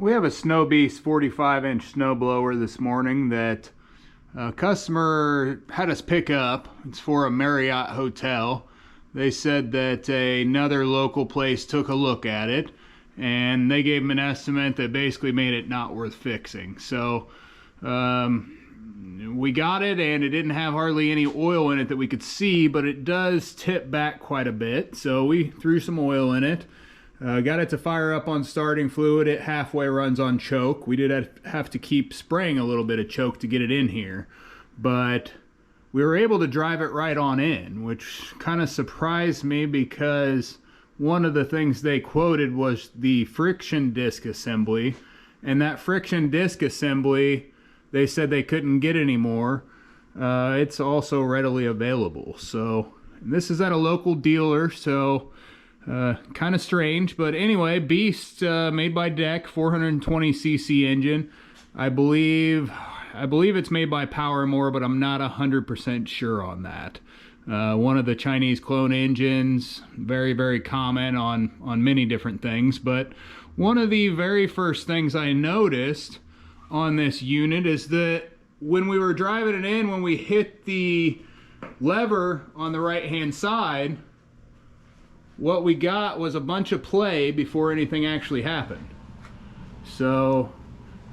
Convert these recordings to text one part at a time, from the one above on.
We have a Snow Beast 45-inch snowblower this morning that a customer had us pick up. It's for a Marriott hotel. They said that another local place took a look at it and they gave them an estimate that basically made it not worth fixing. So we got it, and it didn't have hardly any oil in it that we could see, but it does tip back quite a bit. So we threw some oil in it. Got it to fire up on starting fluid. It halfway runs on choke. We did have to keep spraying a little bit of choke to get it in here, but we were able to drive it right on in, which kind of surprised me because one of the things they quoted was the friction disc assembly, and that friction disc assembly, they said they couldn't get anymore. It's also readily available. So this is at a local dealer, so kind of strange, but anyway, Beast, made by Deck, 420cc engine. I believe it's made by Powermore, but I'm not 100% sure on that. One of the Chinese clone engines, very, very common on many different things, but one of the very first things I noticed on this unit is that when we were driving it in, when we hit the lever on the right hand side, what we got was a bunch of play before anything actually happened. So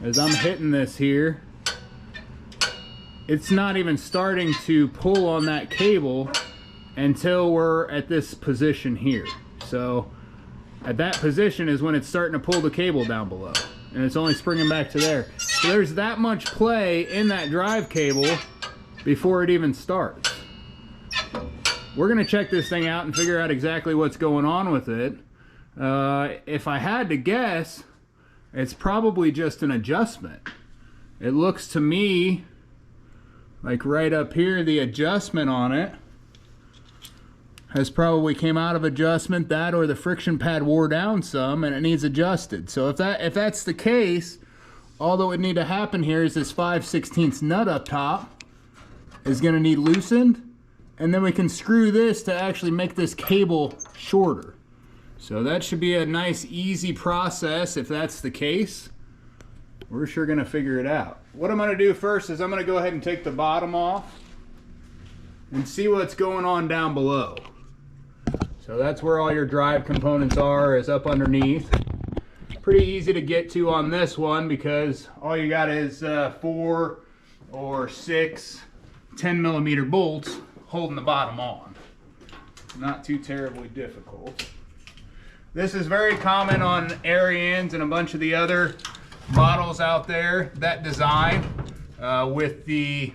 as I'm hitting this here, it's not even starting to pull on that cable until we're at this position here. So at that position is when it's starting to pull the cable down below, and it's only springing back to there. So there's that much play in that drive cable before it even starts. We're gonna check this thing out and figure out exactly what's going on with it. If I had to guess, it's probably just an adjustment. It looks to me like right up here, the adjustment on it has probably came out of adjustment, that or the friction pad wore down some and it needs adjusted. So if that's the case, all that would need to happen here is this 5/16 nut up top is gonna need loosened, and then we can screw this to actually make this cable shorter. So that should be a nice, easy process if that's the case. We're sure gonna figure it out. What I'm gonna do first is I'm gonna go ahead and take the bottom off and see what's going on down below. So that's where all your drive components are, is up underneath. Pretty easy to get to on this one because all you got is 4 or 6 10mm bolts holding the bottom on. Not too terribly difficult. This is very common on Arians and a bunch of the other models out there, that design with the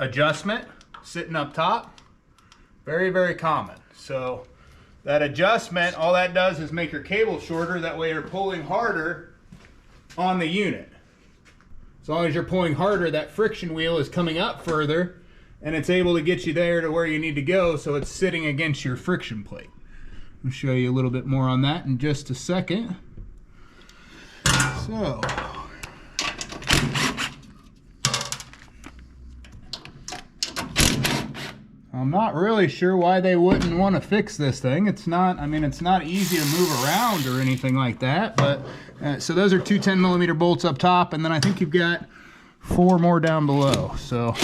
adjustment sitting up top. Very, very common. So that adjustment, all that does is make your cable shorter. That way you're pulling harder on the unit. As long as you're pulling harder, that friction wheel is coming up further and it's able to get you there to where you need to go, so it's sitting against your friction plate. I'll show you a little bit more on that in just a second. So I'm not really sure why they wouldn't want to fix this thing. It's not, I mean, it's not easy to move around or anything like that, but so those are 2 10mm bolts up top, and then I think you've got 4 more down below. So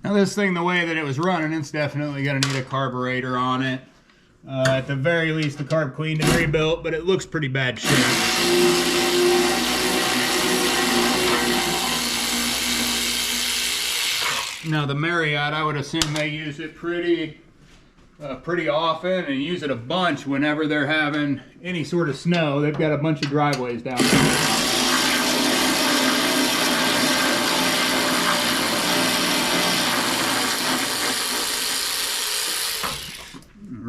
now this thing, the way that it was running, it's definitely going to need a carburetor on it. At the very least, the carb cleaned and rebuilt, but it looks pretty bad shape. Now the Marriott, I would assume they use it pretty often and use it a bunch whenever they're having any sort of snow. They've got a bunch of driveways down there.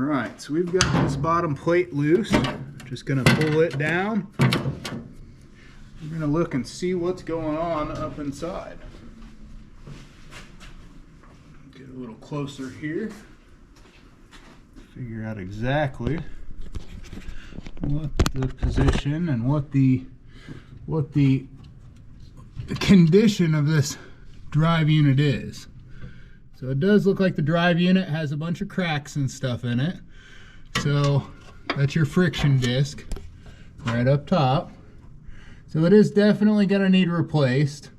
Alright, so we've got this bottom plate loose. Just going to pull it down. We're going to look and see what's going on up inside. a little closer here. Figure out exactly what the position and what the condition of this drive unit is. So it does look like the drive unit has a bunch of cracks and stuff in it. So that's your friction disc right up top. So it is definitely going to need replaced,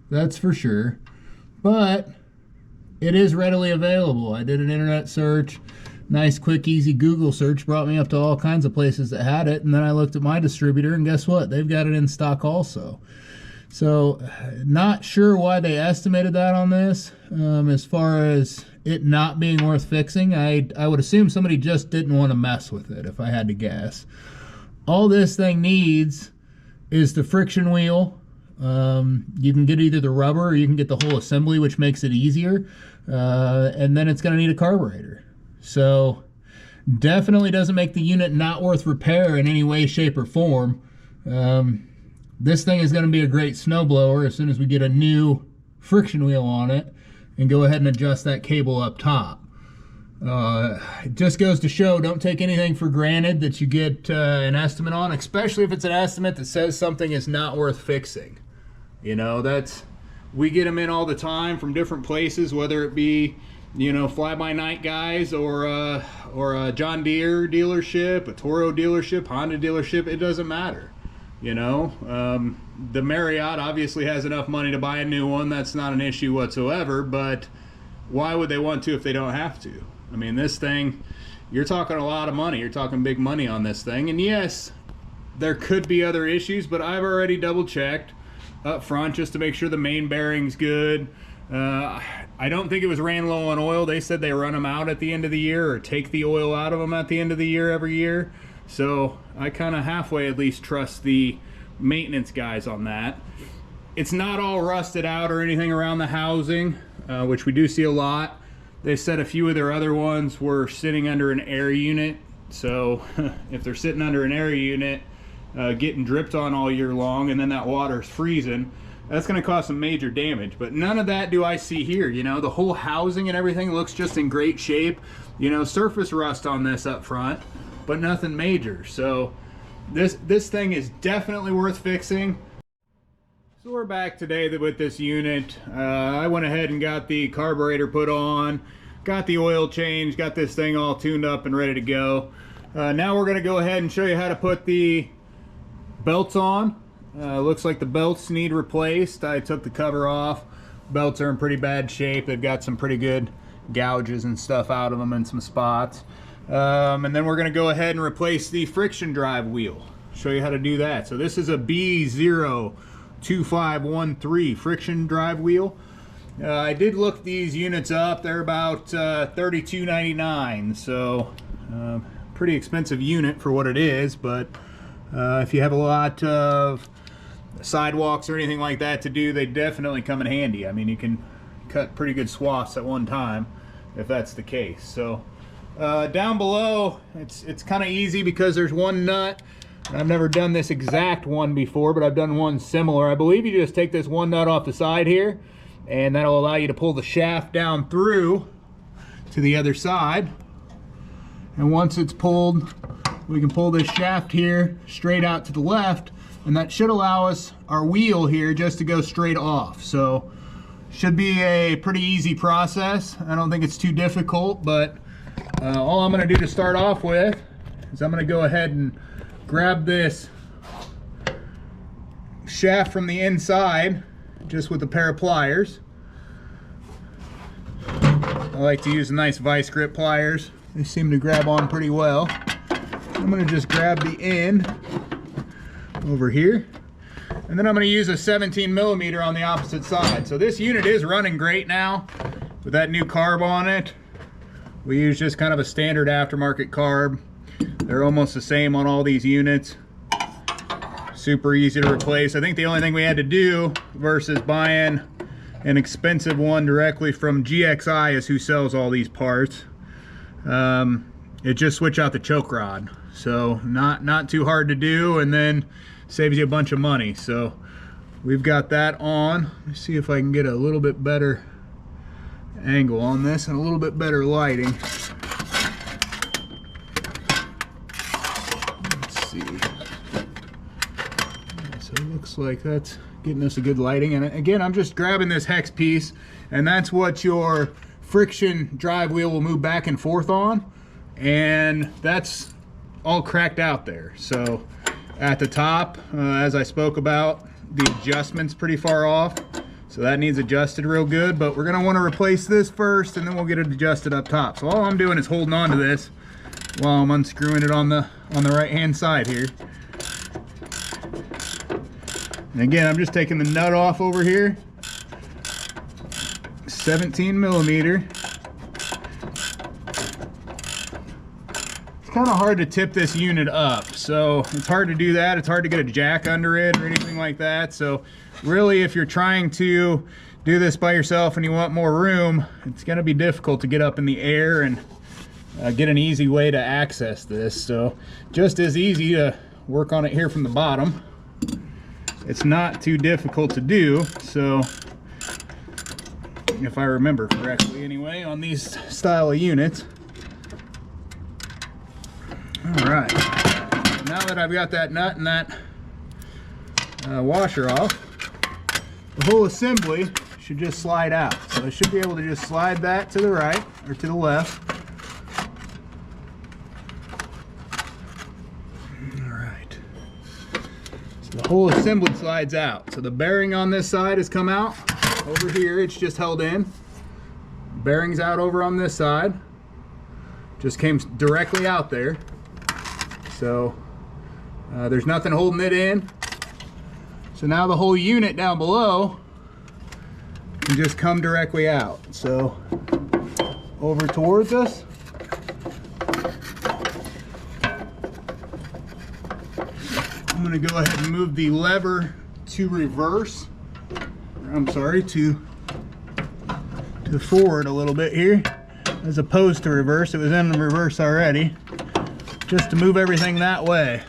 that's for sure. But it is readily available. I did an internet search, nice quick easy Google search, brought me up to all kinds of places that had it, and then I looked at my distributor and guess what? They've got it in stock also. So not sure why they estimated that on this. As far as it not being worth fixing, I would assume somebody just didn't want to mess with it, if I had to guess. All this thing needs is the friction wheel. You can get either the rubber or you can get the whole assembly, which makes it easier. And then it's going to need a carburetor. So definitely doesn't make the unit not worth repair in any way, shape, or form. This thing is going to be a great snowblower as soon as we get a new friction wheel on it and go ahead and adjust that cable up top. It just goes to show, don't take anything for granted that you get an estimate on, especially if it's an estimate that says something is not worth fixing. You know, we get them in all the time from different places, whether it be, you know, fly-by-night guys or a John Deere dealership, a Toro dealership, Honda dealership, it doesn't matter. You know, the Marriott obviously has enough money to buy a new one. That's not an issue whatsoever, but why would they want to if they don't have to? I mean, this thing, you're talking a lot of money. You're talking big money on this thing. And yes, there could be other issues, but I've already double-checked up front just to make sure the main bearing's good. I don't think it was ran low on oil. They said they run them out at the end of the year or take the oil out of them at the end of the year every year. So I kind of halfway at least trust the maintenance guys on that. It's not all rusted out or anything around the housing, which we do see a lot. They said a few of their other ones were sitting under an air unit. So if they're sitting under an air unit, getting dripped on all year long, and then that water's freezing, that's going to cause some major damage. But none of that do I see here. You know, the whole housing and everything looks just in great shape. You know, surface rust on this up front, but nothing major. So this thing is definitely worth fixing. So we're back today with this unit. I went ahead and got the carburetor put on, got the oil changed, got this thing all tuned up and ready to go. Now we're going to go ahead and show you how to put the belts on. Looks like the belts need replaced. I took the cover off. Belts are in pretty bad shape. They've got some pretty good gouges and stuff out of them in some spots. And then we're going to go ahead and replace the friction drive wheel. Show you how to do that. So this is a B02513 friction drive wheel. I did look these units up. They're about $32.99. So pretty expensive unit for what it is, but if you have a lot of sidewalks or anything like that to do, they definitely come in handy. I mean, you can cut pretty good swaths at one time if that's the case. So down below, it's kind of easy because there's one nut. I've never done this exact one before, but I've done one similar. I believe you just take this one nut off the side here, and that'll allow you to pull the shaft down through to the other side. And once it's pulled, we can pull this shaft here straight out to the left, and that should allow us our wheel here just to go straight off. So should be a pretty easy process. I don't think it's too difficult, but all I'm going to do to start off with is I'm going to go ahead and grab this shaft from the inside just with a pair of pliers. I like to use nice vice grip pliers. They seem to grab on pretty well. I'm going to just grab the end over here, and then I'm going to use a 17mm on the opposite side. So this unit is running great now with that new carb on it. We use just kind of a standard aftermarket carb. They're almost the same on all these units. Super easy to replace. I think the only thing we had to do versus buying an expensive one directly from GXI is who sells all these parts. It just switch out the choke rod. So not too hard to do, and then saves you a bunch of money. So we've got that on. Let's see if I can get a little bit better angle on this and a little bit better lighting. Let's see. So it looks like that's getting us a good lighting. And again, I'm just grabbing this hex piece, and that's what your friction drive wheel will move back and forth on, and that's all cracked out there. So at the top, as I spoke about, the adjustment's pretty far off, so that needs adjusted real good, but we're gonna want to replace this first and then we'll get it adjusted up top. So all I'm doing is holding on to this while I'm unscrewing it on the right hand side here. And again, I'm just taking the nut off over here, 17 millimeter. It's kind of hard to tip this unit up, so it's hard to do that. It's hard to get a jack under it or anything like that. So really, if you're trying to do this by yourself and you want more room, it's going to be difficult to get up in the air and get an easy way to access this. So just as easy to work on it here from the bottom. It's not too difficult to do, so if I remember correctly anyway, on these style of units. All right, now that I've got that nut and that washer off, the whole assembly should just slide out. So I should be able to just slide that to the right or to the left. All right, so the whole assembly slides out. So the bearing on this side has come out. Over here, it's just held in. Bearings out over on this side. Just came directly out there. So there's nothing holding it in. So now the whole unit down below can just come directly out. So over towards us. I'm going to go ahead and move the lever to reverse. I'm sorry, to forward a little bit here, as opposed to reverse. It was in the reverse already, just to move everything that way.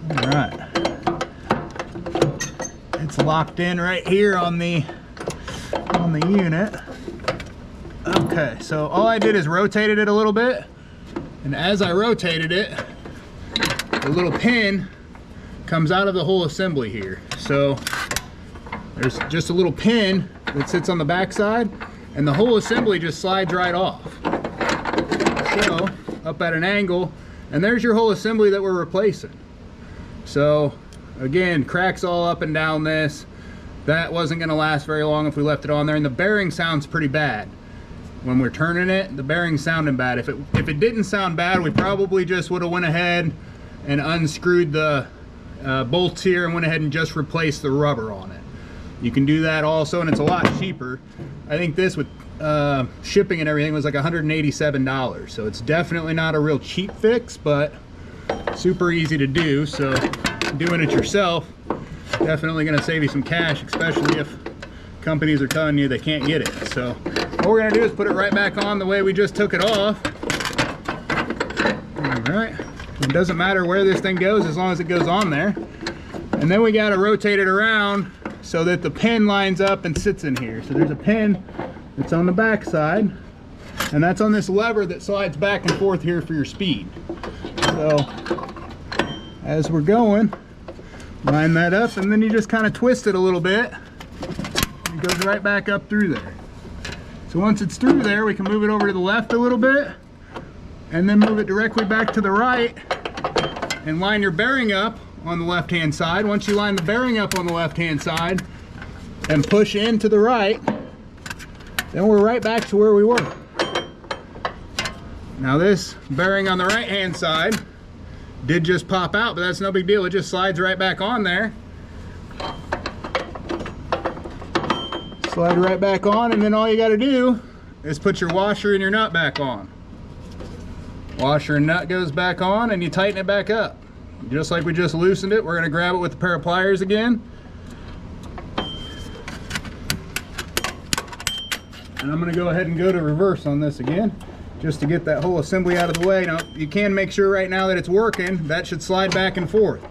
All right, it's locked in right here on the unit. Okay, so all I did is rotated it a little bit, and as I rotated it, the little pin comes out of the whole assembly here. So there's just a little pin that sits on the back side, and the whole assembly just slides right off. So up at an angle, and there's your whole assembly that we're replacing. So again, cracks all up and down this. That wasn't going to last very long if we left it on there, and the bearing sounds pretty bad. When we're turning it, the bearing's sounding bad. If it didn't sound bad, we probably just would have went ahead and unscrewed the bolts here and went ahead and just replaced the rubber on it. You can do that also, and it's a lot cheaper. I think this with shipping and everything was like $187. So it's definitely not a real cheap fix, but super easy to do. So doing it yourself, definitely going to save you some cash, especially if companies are telling you they can't get it. So what we're going to do is put it right back on the way we just took it off. All right. It doesn't matter where this thing goes as long as it goes on there. And then we got to rotate it around so that the pin lines up and sits in here. So there's a pin that's on the back side, and that's on this lever that slides back and forth here for your speed. So as we're going, line that up, and then you just kind of twist it a little bit. It goes right back up through there. So once it's through there, we can move it over to the left a little bit, and then move it directly back to the right and line your bearing up on the left hand side. Once you line the bearing up on the left hand side and push in to the right, then we're right back to where we were. Now this bearing on the right hand side did just pop out, but that's no big deal. It just slides right back on there. Slide right back on, and then all you got to do is put your washer and your nut back on. Washer and nut goes back on, and you tighten it back up. Just like we just loosened it, we're going to grab it with a pair of pliers again. And I'm going to go ahead and go to reverse on this again, just to get that whole assembly out of the way. Now, you can make sure right now that it's working. That should slide back and forth.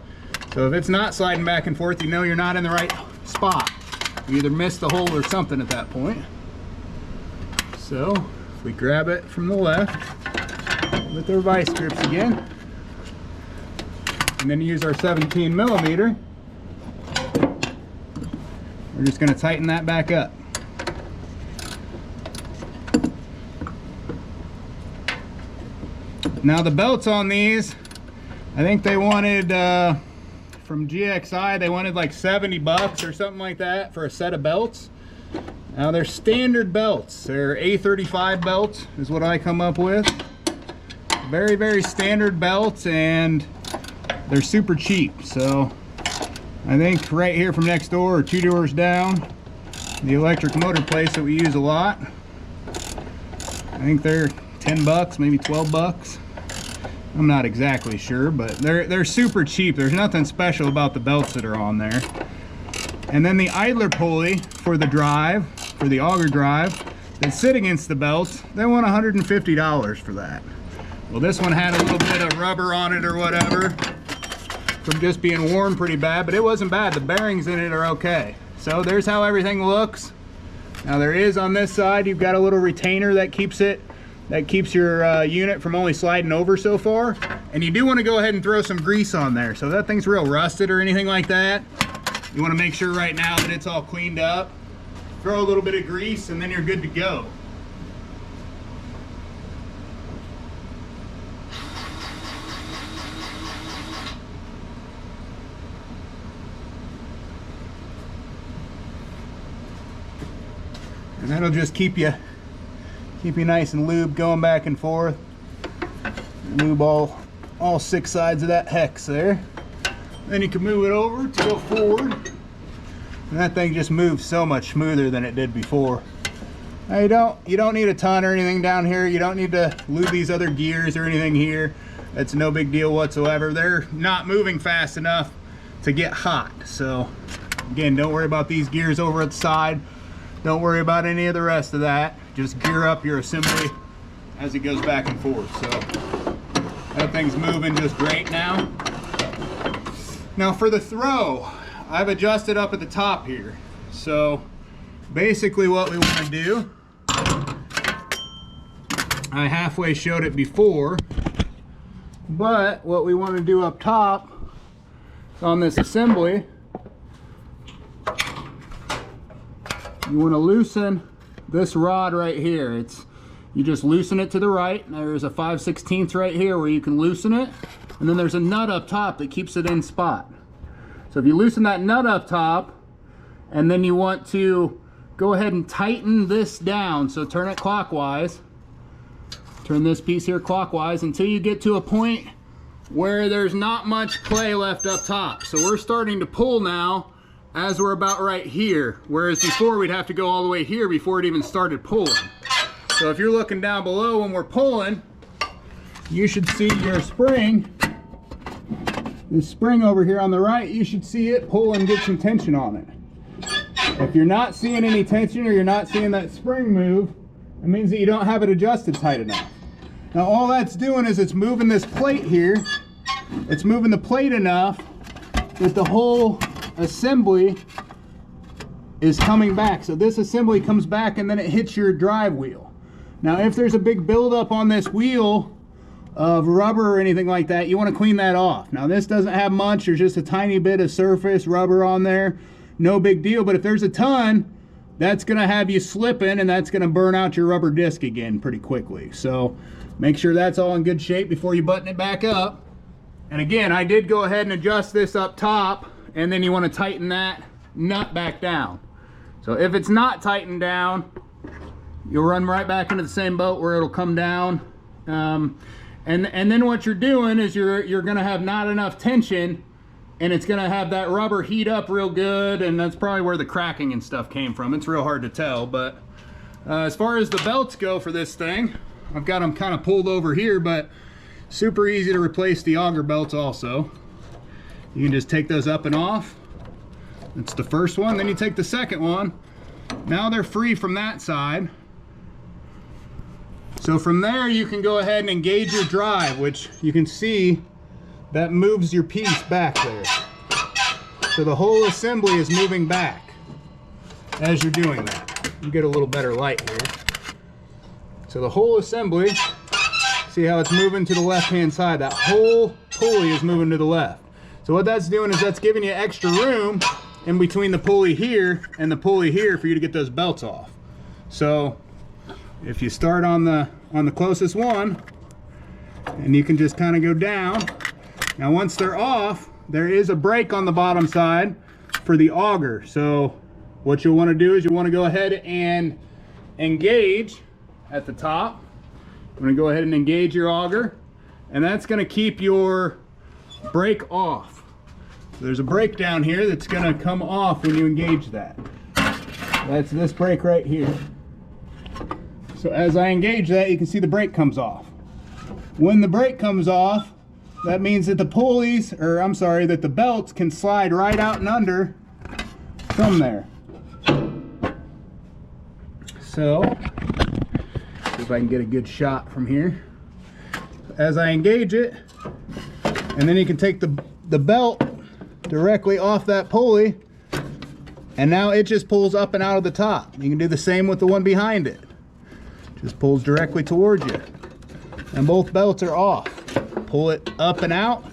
So if it's not sliding back and forth, you know you're not in the right spot. You either missed the hole or something at that point. So if we grab it from the left with our vice grips again, and then use our 17 millimeter, we're just going to tighten that back up. Now the belts on these, I think they wanted from GXI, they wanted like 70 bucks or something like that for a set of belts. Now they're standard belts. They're A35 belts is what I come up with. Very, very standard belts, and they're super cheap. So I think right here from next door or 2 doors down, the electric motor place that we use a lot, I think they're 10 bucks, maybe 12 bucks. I'm not exactly sure, but they're super cheap. There's nothing special about the belts that are on there. And then the idler pulley for the drive, for the auger drive, that sit against the belts, they want $150 for that. Well, this one had a little bit of rubber on it or whatever from just being worn pretty bad, but it wasn't bad. The bearings in it are okay. So there's how everything looks. Now there is on this side, you've got a little retainer that keeps your unit from only sliding over so far. And you do want to go ahead and throw some grease on there. So if that thing's real rusted or anything like that, you want to make sure right now that it's all cleaned up. Throw a little bit of grease and then you're good to go. And that'll just keep you nice and lubed going back and forth. Lube all 6 sides of that hex there. Then you can move it over to go forward. And that thing just moves so much smoother than it did before. Now you don't need a ton or anything down here. You don't need to lube these other gears or anything here. That's no big deal whatsoever. They're not moving fast enough to get hot. So again, don't worry about these gears over at the side. Don't worry about any of the rest of that. Just gear up your assembly as it goes back and forth. So that thing's moving just great now. Now for the throw, I've adjusted up at the top here. So basically what we want to do, I halfway showed it before, but what we want to do up top on this assembly, you want to loosen this rod right here. You just loosen it to the right. There's a 5/16 right here where you can loosen it, and then there's a nut up top that keeps it in spot. So if you loosen that nut up top, and then you want to go ahead and tighten this down, so turn it clockwise, turn this piece here clockwise until you get to a point where there's not much play left up top. So we're starting to pull now as we're about right here, whereas before we'd have to go all the way here before it even started pulling. So if you're looking down below when we're pulling, you should see your spring, this spring over here on the right, you should see it pull and get some tension on it. If you're not seeing any tension or you're not seeing that spring move, it means that you don't have it adjusted tight enough. Now all that's doing is it's moving this plate here, it's moving the plate enough that the whole assembly is coming back. So this assembly comes back and then it hits your drive wheel. Now if there's a big buildup on this wheel of rubber or anything like that, you want to clean that off. Now this doesn't have much, there's just a tiny bit of surface rubber on there, no big deal. But if there's a ton, that's going to have you slipping and that's going to burn out your rubber disc again pretty quickly. So make sure that's all in good shape before you button it back up. And again, I did go ahead and adjust this up top, and then you want to tighten that nut back down. So if it's not tightened down, you'll run right back into the same boat where it'll come down. And then what you're doing is you're going to have not enough tension, and it's going to have that rubber heat up real good, and that's probably where the cracking and stuff came from. It's real hard to tell, but as far as the belts go for this thing, I've got them kind of pulled over here, but super easy to replace the auger belts also. You can just take those up and off. That's the first one. Then you take the second one. Now they're free from that side. So from there you can go ahead and engage your drive, which you can see that moves your piece back there. So the whole assembly is moving back. as you're doing that. You get a little better light here. So the whole assembly, see how it's moving to the left-hand side? That whole pulley is moving to the left. So what that's doing is that's giving you extra room in between the pulley here and the pulley here for you to get those belts off. So if you start on the closest one, and you can just kind of go down. Now once they're off, there is a brake on the bottom side for the auger. So what you'll want to do is you want to go ahead and engage at the top. I'm going to go ahead and engage your auger, and that's going to keep your brake off. So there's a brake down here that's going to come off when you engage that. That's this brake right here. So as I engage that, you can see the brake comes off. When the brake comes off, that means that the pulleys, or I'm sorry, that the belts can slide right out and under from there. So, see if I can get a good shot from here. As I engage it, and then you can take the belt directly off that pulley, and now it just pulls up and out of the top. You can do the same with the one behind it. Just pulls directly towards you. And both belts are off. Pull it up and out,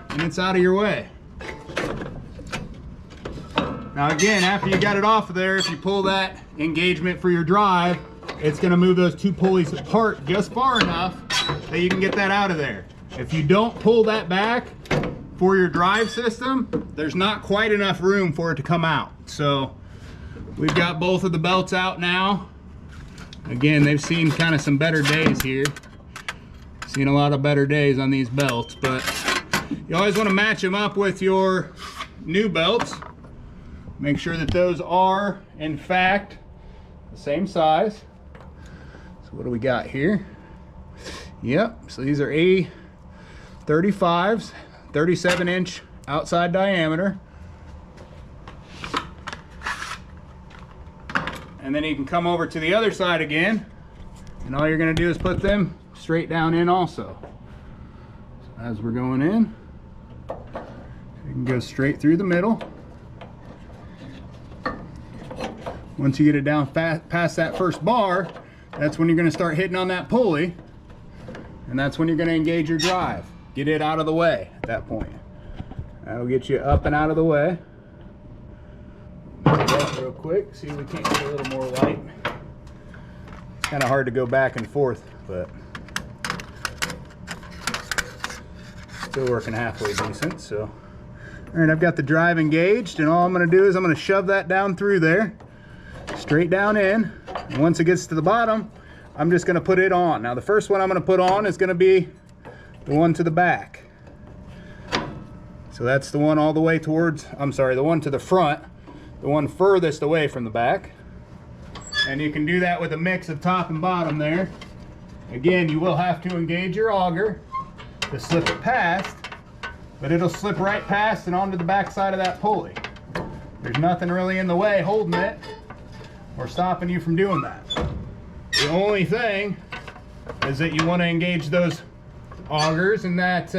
and it's out of your way. Now again, after you got it off of there, if you pull that engagement for your drive, it's going to move those two pulleys apart just far enough that you can get that out of there. If you don't pull that back for your drive system, there's not quite enough room for it to come out. So we've got both of the belts out now. Again, they've seen kind of some better days here. Seen a lot of better days on these belts, but you always want to match them up with your new belts. Make sure that those are, in fact, the same size. So what do we got here? Yep, so these are A35s, 37-inch outside diameter. And then you can come over to the other side again, and all you're going to do is put them straight down in also. So as we're going in, you can go straight through the middle. Once you get it down past that first bar, that's when you're going to start hitting on that pulley, and that's when you're going to engage your drive. Get it out of the way at that point. That'll get you up and out of the way. Real quick, see if we can't get a little more light. It's kind of hard to go back and forth, but still working halfway decent. So, all right, I've got the drive engaged, and all I'm going to do is I'm going to shove that down through there, straight down in. And once it gets to the bottom, I'm just going to put it on. Now, the first one I'm going to put on is going to be the one to the back. So that's the one all the way towards, I'm sorry, the one to the front, the one furthest away from the back. And you can do that with a mix of top and bottom there. Again, you will have to engage your auger to slip it past, but it'll slip right past and onto the back side of that pulley. There's nothing really in the way holding it or stopping you from doing that. The only thing is that you want to engage those augers, and that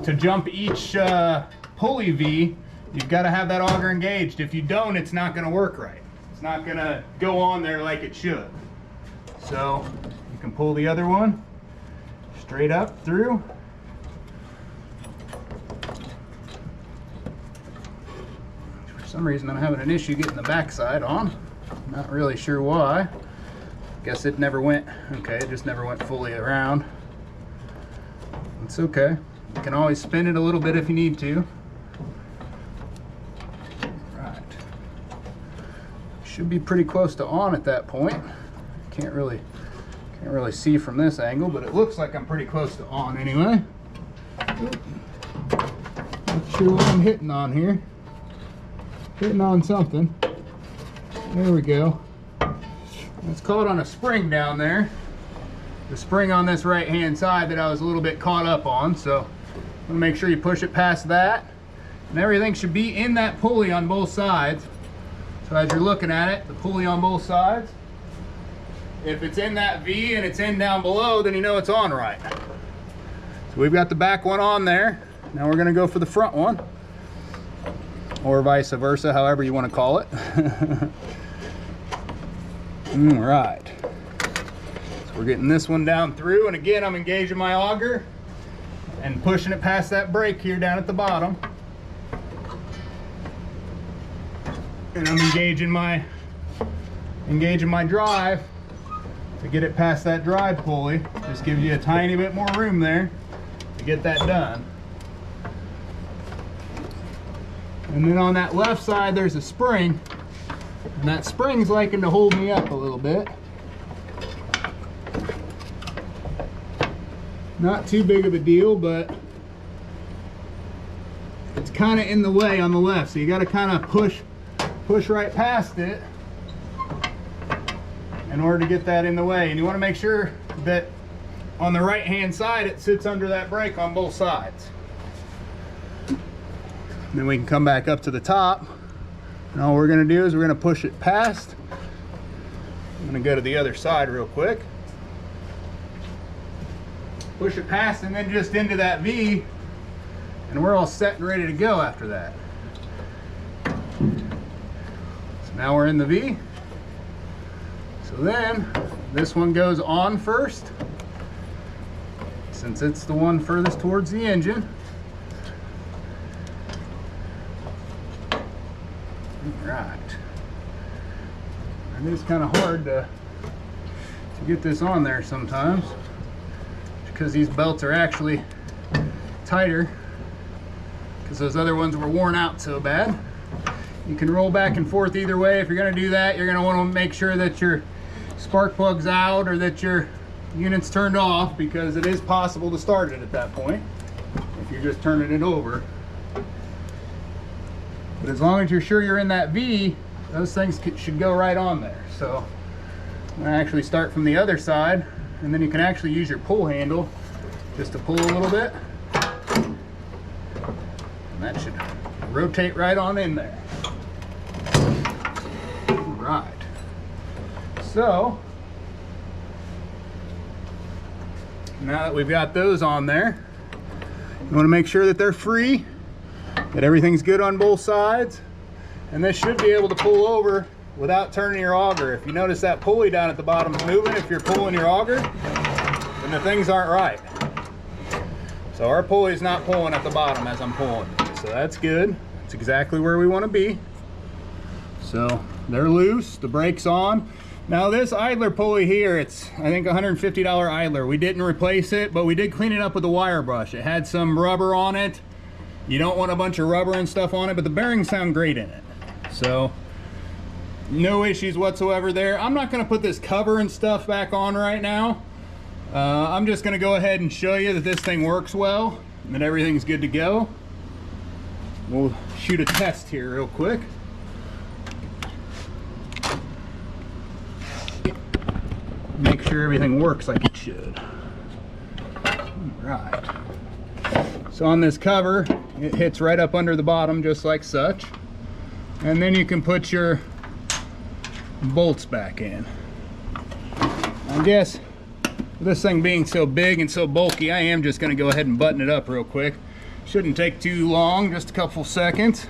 to jump each pulley V, you've got to have that auger engaged. If you don't, it's not going to work right. It's not going to go on there like it should. So you can pull the other one straight up through. For some reason I'm having an issue getting the backside on. Not really sure why. Guess it never went, okay, it just never went fully around. It's okay. You can always spin it a little bit if you need to. Right. Should be pretty close to on at that point. Can't really see from this angle, but it looks like I'm pretty close to on anyway. Not sure what I'm hitting on here. Hitting on something. There we go. It's caught on a spring down there. The spring on this right hand side that I was a little bit caught up on. So I'm gonna make sure you push it past that. And everything should be in that pulley on both sides. So as you're looking at it, the pulley on both sides. If it's in that V and it's in down below, then you know it's on right. So we've got the back one on there. Now we're gonna go for the front one. or vice versa, however you want to call it. All right, so we're getting this one down through, and again I'm engaging my auger and pushing it past that brake here down at the bottom, and I'm engaging my drive to get it past that drive pulley. Just gives you a tiny bit more room there to get that done. And then on that left side there's a spring, and that spring's liking to hold me up a little bit. Not too big of a deal, but it's kind of in the way on the left, so you got to kind of push right past it in order to get that in the way. And you want to make sure that on the right hand side it sits under that brake on both sides. Then we can come back up to the top, and all we're going to do is we're going to push it past. I'm going to go to the other side real quick. Push it past and then just into that V, and we're all set and ready to go after that. So now we're in the V. So then this one goes on first, since it's the one furthest towards the engine. Right. And it's kind of hard to get this on there sometimes, because these belts are actually tighter, because those other ones were worn out so bad. You can roll back and forth either way. If you're going to do that, you're going to want to make sure that your spark plug's out or that your unit's turned off, because it is possible to start it at that point if you're just turning it over. But as long as you're sure you're in that V, those things should go right on there. So I'm going to actually start from the other side, and then you can actually use your pull handle just to pull a little bit, and that should rotate right on in there. Right. So now that we've got those on there, you want to make sure that they're free, that everything's good on both sides, and this should be able to pull over without turning your auger. If you notice that pulley down at the bottom is moving, if you're pulling your auger, then the things aren't right. So our pulley's not pulling at the bottom as I'm pulling, so that's good. It's exactly where we want to be. So they're loose, the brake's on. Now this idler pulley here, it's I think $150 idler. We didn't replace it, but we did clean it up with a wire brush. It had some rubber on it. You don't want a bunch of rubber and stuff on it, but the bearings sound great in it. So no issues whatsoever there. I'm not going to put this cover and stuff back on right now. I'm just going to go ahead and show you that this thing works well and that everything's good to go. We'll shoot a test here real quick. Make sure everything works like it should. All right. So on this cover, it hits right up under the bottom just like such. And then you can put your bolts back in. I guess with this thing being so big and so bulky, I am just going to go ahead and button it up real quick. Shouldn't take too long, just a couple seconds.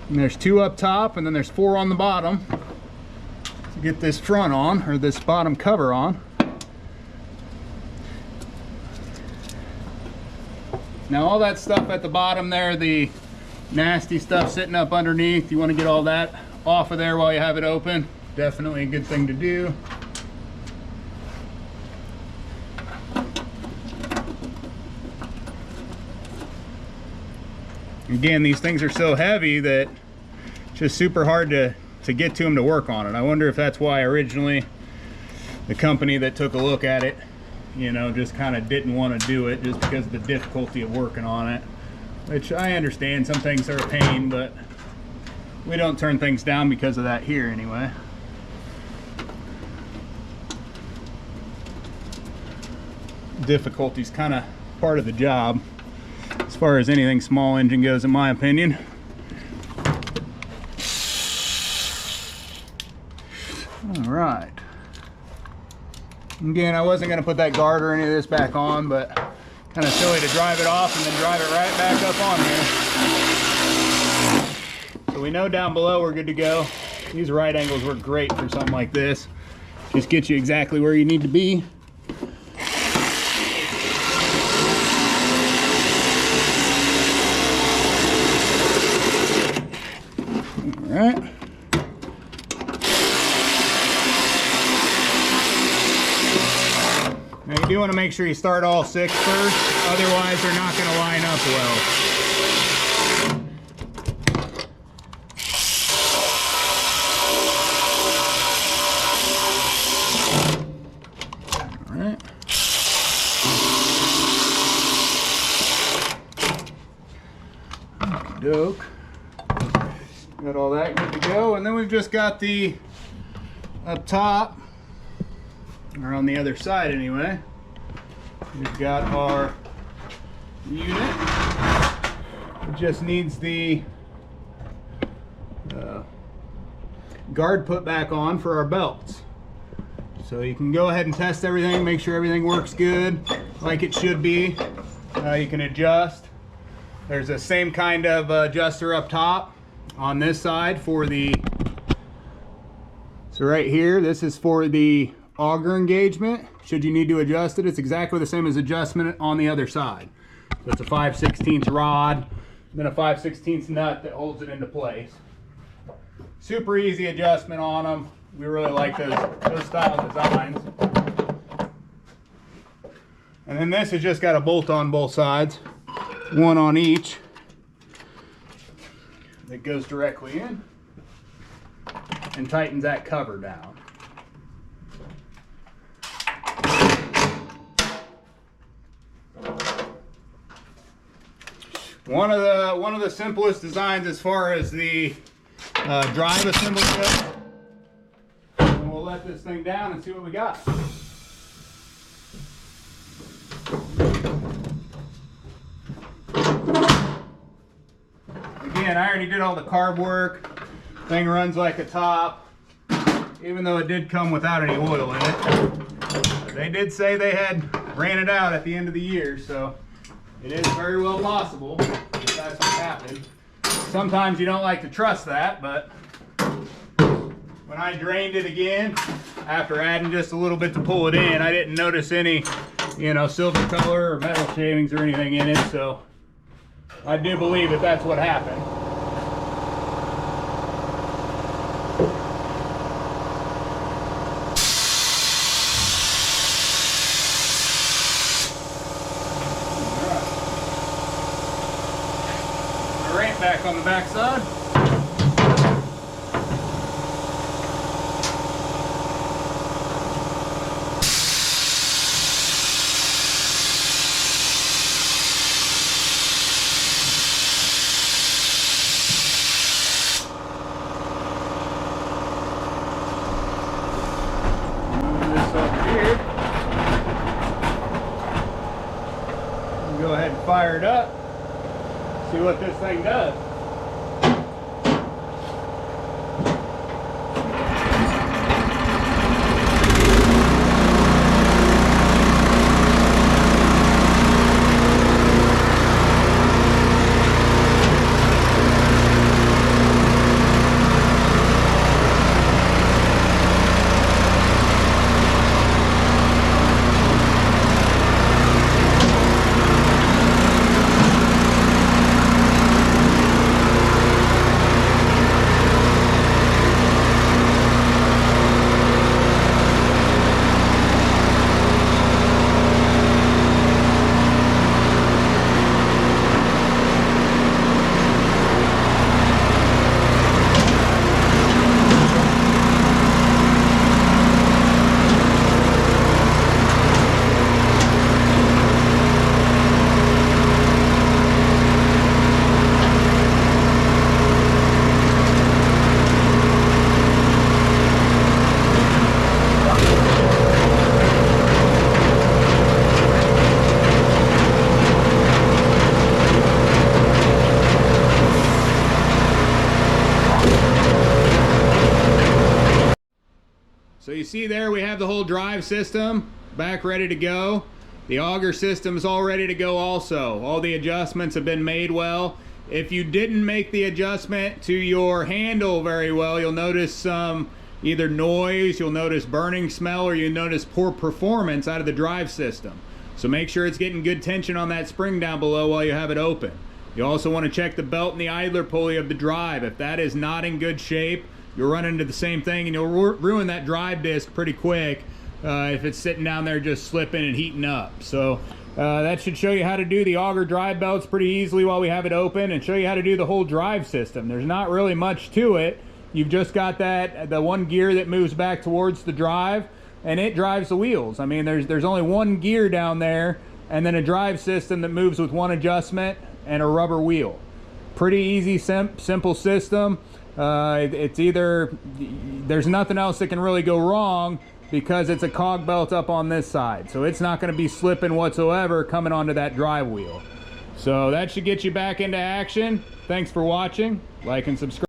And there's 2 up top, and then there's 4 on the bottom to get this front on, or this bottom cover on. Now all that stuff at the bottom there, the nasty stuff sitting up underneath, you want to get all that off of there while you have it open. Definitely a good thing to do. Again, these things are so heavy that it's just super hard to get to them to work on it. I wonder if that's why originally the company that took a look at it, you know, just kind of didn't want to do it just because of the difficulty of working on it. Which I understand, some things are a pain, but we don't turn things down because of that here anyway. Difficulty's kind of part of the job as far as anything small engine goes, in my opinion. All right. Again, I wasn't going to put that guard or any of this back on, but kind of silly to drive it off and then drive it right back up on here. So we know down below we're good to go. These right angles work great for something like this. Just get you exactly where you need to be. All right. Now you do want to make sure you start all 6 first, otherwise they're not going to line up well. All right. Okey-doke. Got all that good to go, and then we've just got the up top, or on the other side anyway, we've got our unit. It just needs the guard put back on for our belts. So you can go ahead and test everything, make sure everything works good like it should be. You can adjust. There's the same kind of adjuster up top on this side for the, so right here, this is for the auger engagement. Should you need to adjust it, it's exactly the same as adjustment on the other side. So it's a 5/16 rod, then a 5/16 nut that holds it into place. Super easy adjustment on them. We really like those style designs. And then this has just got a bolt on both sides, one on each, that goes directly in and tightens that cover down. One of the simplest designs as far as the drive assembly goes. And we'll let this thing down and see what we got. Again, I already did all the carb work. Thing runs like a top, even though it did come without any oil in it. They did say they had ran it out at the end of the year, so it is very well possible that that's what happened. Sometimes you don't like to trust that, but when I drained it again, after adding just a little bit to pull it in, I didn't notice any, silver color or metal shavings or anything in it, so I do believe that that's what happened. Ramp back on the back side. Go ahead and fire it up, see what this thing does. So you see there we have the whole drive system back ready to go. The auger system is all ready to go also. All the adjustments have been made well. If you didn't make the adjustment to your handle very well, you'll notice some either noise, you'll notice burning smell, or you'll notice poor performance out of the drive system. So make sure it's getting good tension on that spring down below while you have it open. You also want to check the belt and the idler pulley of the drive. If that is not in good shape, you'll run into the same thing and you'll ruin that drive disc pretty quick if it's sitting down there just slipping and heating up. So that should show you how to do the Auger drive belts pretty easily while we have it open, and show you how to do the whole drive system. There's not really much to it. You've just got the one gear that moves back towards the drive, and it drives the wheels. I mean, there's only one gear down there, and then a drive system that moves with one adjustment and a rubber wheel. Pretty easy, simple system. It's either, there's nothing else that can really go wrong because it's a cog belt up on this side. So it's not going to be slipping whatsoever coming onto that drive wheel. So that should get you back into action. Thanks for watching. Like and subscribe.